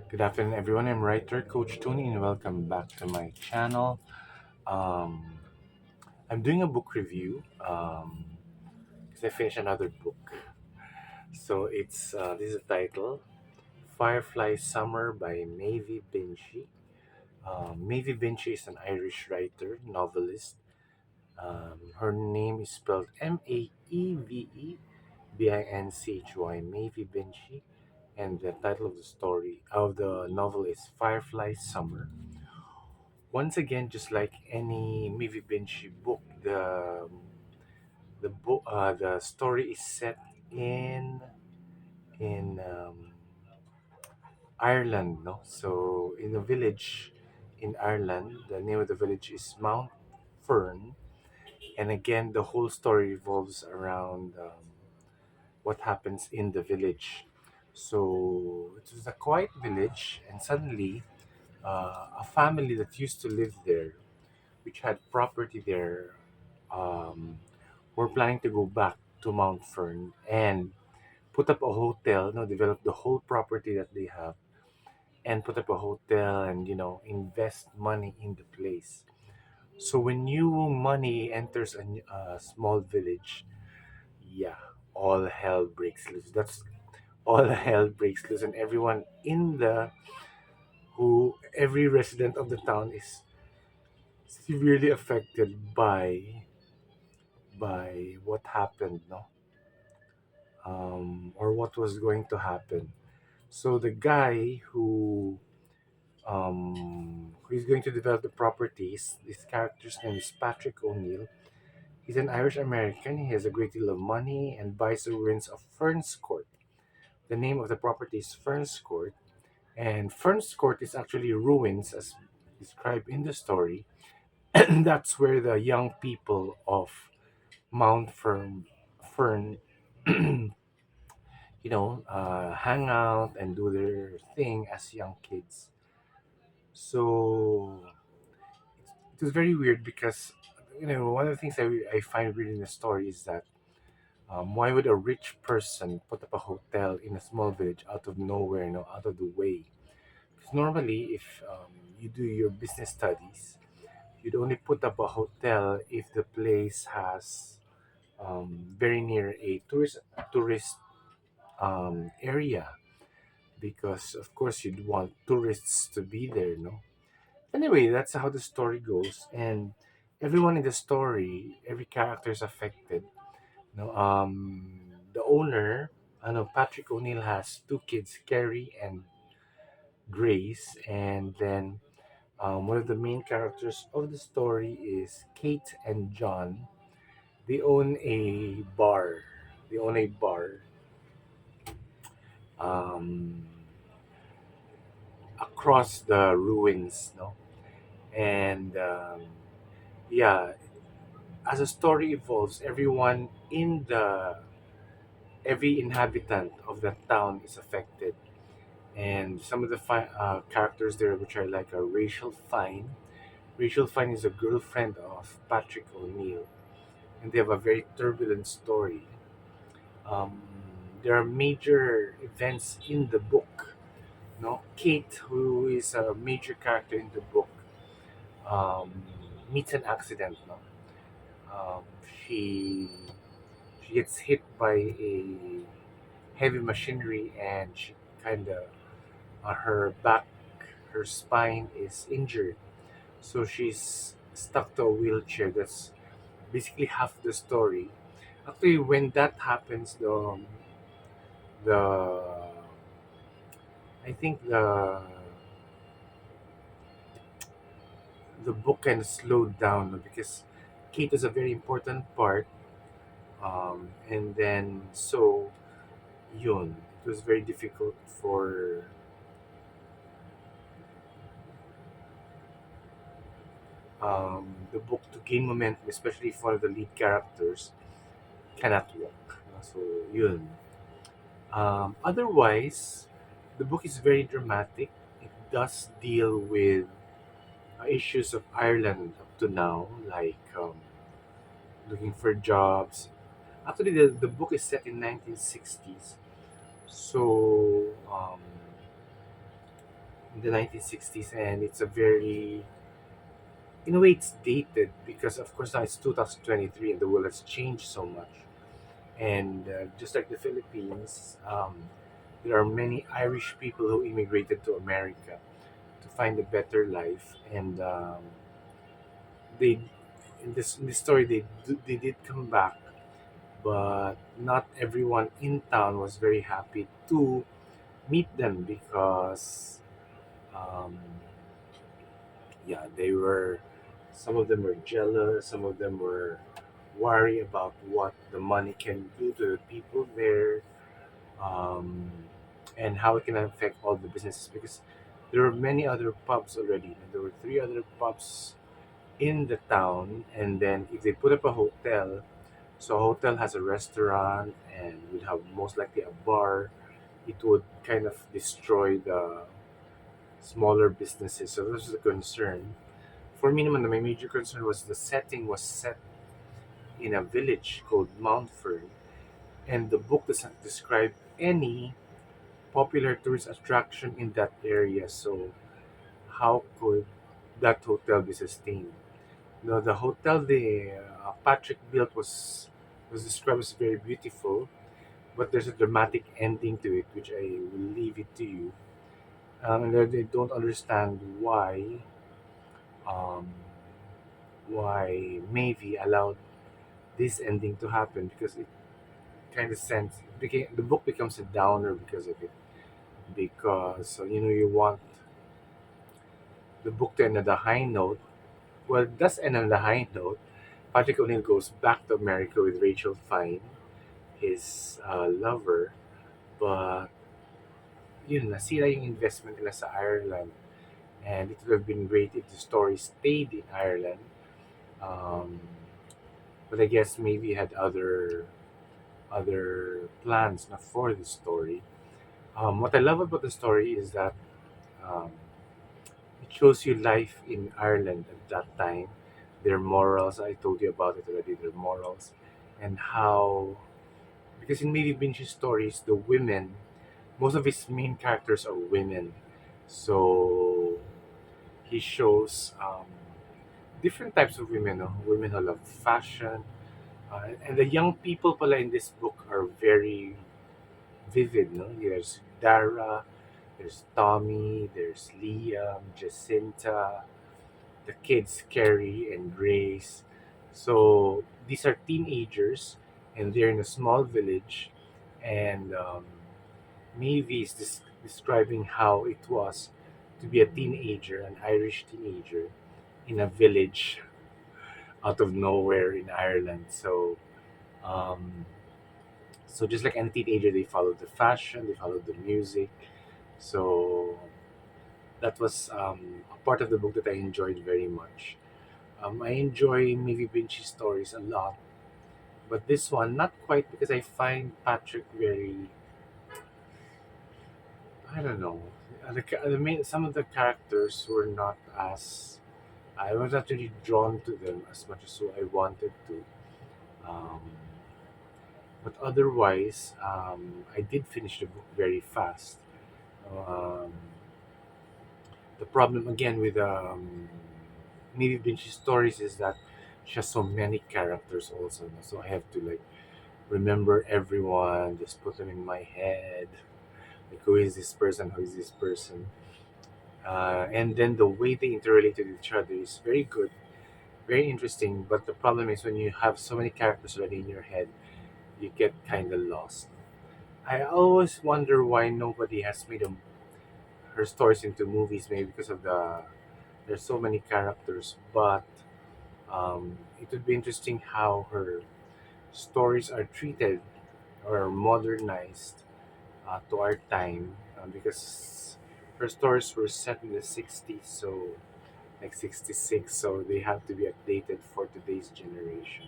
Good afternoon, everyone. I'm writer Coach Tony, and welcome back to my channel. Um, I'm doing a book review because I finished another book. So it's this is the title, "Firefly Summer" by Maeve Binchy. Maeve Binchy is an Irish writer, novelist. Her name is spelled Maeve Binchy, Maeve Binchy, and the title of the story of the novel is Firefly Summer. Once again, just like any movie binge book, the story is set in in Ireland, no? So in a village in Ireland, the name of the village is Mount Fern, and again, the whole story revolves around what happens in the village. So it was a quiet village, and suddenly, a family that used to live there, which had property there, um, were planning to go back to Mount Fern and put up a hotel, develop the whole property that they have and put up a hotel and, invest money in the place. So when new money enters a small village, yeah, all hell breaks loose. That's all hell breaks loose, and every resident of the town is severely affected by what happened, no, or what was going to happen. So the guy who is going to develop the properties, this character's name is Patrick O'Neill. He's an Irish American. He has a great deal of money and buys the ruins of Ferns Court. The name of the property is Ferns Court, and Ferns Court is actually ruins as described in the story. And that's where the young people of Mount Fern hang out and do their thing as young kids. So it was very weird because, one of the things I find weird in the story is that why would a rich person put up a hotel in a small village out of nowhere, out of the way? Because normally, if you do your business studies, you'd only put up a hotel if the place has very near a tourist area, because of course you'd want tourists to be there, no? Anyway, that's how the story goes, and everyone in the story, every character is affected. The owner, I know Patrick O'Neill has two kids, Carrie and Grace, and then one of the main characters of the story is Kate and John. They own a bar. They own a bar um, across the ruins, no, and yeah, as the story evolves, every inhabitant of that town is affected, and some of the characters there, which are like a Rachel Fine. Rachel Fine is a girlfriend of Patrick O'Neill, and they have a very turbulent story. Um, there are major events in the book. No, Kate, who is a major character in the book, um, meets an accident. No, um, she she gets hit by a heavy machinery, and she kind of her back, her spine is injured, so she's stuck to a wheelchair. That's basically half the story. Actually, when that happens, the I think the book kind of slowed down, no, because Kate is a very important part, and then so yun, it was very difficult for the book to gain momentum, especially if one of the lead characters cannot walk. So yun. Otherwise, the book is very dramatic. It does deal with issues of Ireland up to now, like looking for jobs. Actually, the book is set in 1960s. So in the 1960s, and it's a very, in a way, it's dated because, of course, now it's 2023 and the world has changed so much. And just like the Philippines, there are many Irish people who immigrated to America to find a better life, and they in this story they did come back, but not everyone in town was very happy to meet them because um, yeah, they were, some of them were jealous, some of them were worried about what the money can do to the people there, um, and how it can affect all the businesses because there were many other pubs already. There were three other pubs in the town, and then if they put up a hotel, so a hotel has a restaurant and would have most likely a bar, it would kind of destroy the smaller businesses. So this was a concern. For me, naman, my major concern was the setting was set in a village called Mount Fern, and the book doesn't describe any popular tourist attraction in that area. So how could that hotel be sustained? No, the hotel the Patrick built was described as very beautiful, but there's a dramatic ending to it, which I will leave it to you. And they don't understand um, why Maeve allowed this ending to happen because it kind of sends became the book becomes a downer because of it. Because so, you want the book to end on a high note. Well, it does end on a high note. Patrick O'Neill goes back to America with Rachel Fine, his lover, but yun, nasira yung investment nila sa Ireland. And it would have been great if the story stayed in Ireland. Um, but I guess maybe had other plans na for the story. What I love about the story is that um, it shows you life in Ireland at that time, their morals. I told you about it already. Their morals, and how, because in maybe Binchy's stories, the women, most of his main characters are women, so he shows different types of women. No? Women who love fashion, and the young people pala in this book are very vivid. No, there's Dara, there's Tommy, there's Liam, Jacinta, the kids Carrie and Grace. So these are teenagers, and they're in a small village, and Maeve is describing how it was to be a teenager, an Irish teenager, in a village out of nowhere in Ireland. Um, so just like any teenager, they followed the fashion, they followed the music. So that was a part of the book that I enjoyed very much. I enjoy maybe Binchy stories a lot, but this one not quite because I find Patrick very, I don't know. Some of the characters were not as, I was not really drawn to them as much as I wanted to. Um, but otherwise, I did finish the book very fast. Um, the problem again with maybe Binchy stories is that she has so many characters also, no? So I have to like remember everyone, just put them in my head. Like who is this person? Who is this person? And then the way they interrelate with each other is very good, very interesting. But the problem is when you have so many characters already in your head, you get kind of lost. I always wonder why nobody has made her stories into movies. Maybe because of the there's so many characters, but it would be interesting how her stories are treated or modernized to our time because her stories were set in the 60s, so like 66, so they have to be updated for today's generation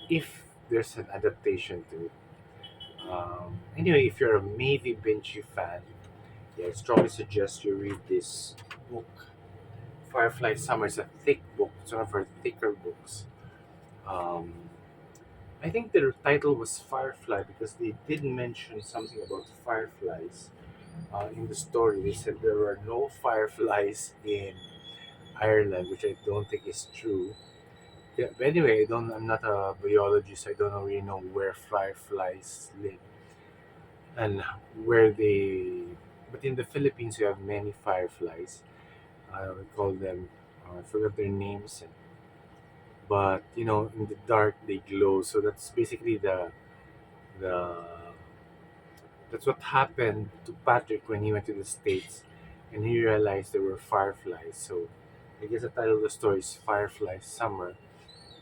if there's an adaptation to it. Anyway, if you're a Maeve Binchy fan, yeah, I strongly suggest you read this book. Firefly Summer is a thick book. It's one of her thicker books. Um, I think their title was Firefly because they did mention something about fireflies. in the story, they said there were no fireflies in Ireland, which I don't think is true. Yeah, but anyway, I'm not a biologist. I don't really know where fireflies live and where they. But in the Philippines, you have many fireflies. We call them. I forgot their names, but in the dark they glow. So that's basically the that's what happened to Patrick when he went to the States, and he realized there were fireflies. So I guess the title of the story is Firefly Summer.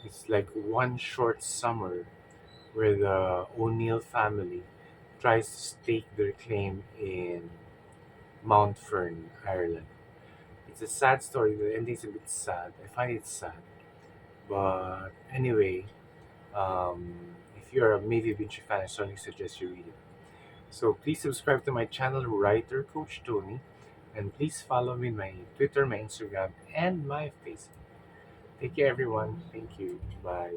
It's like one short summer where the O'Neill family tries to stake their claim in Mount Fern, Ireland. It's a sad story. The ending's a bit sad. I find it sad. But anyway, if you're a Maeve Binchy fan, I strongly suggest you read it. So please subscribe to my channel, Writer Coach Tony, and please follow me on my Twitter, my Instagram, and my Facebook. Take care, everyone. Thank you. Bye.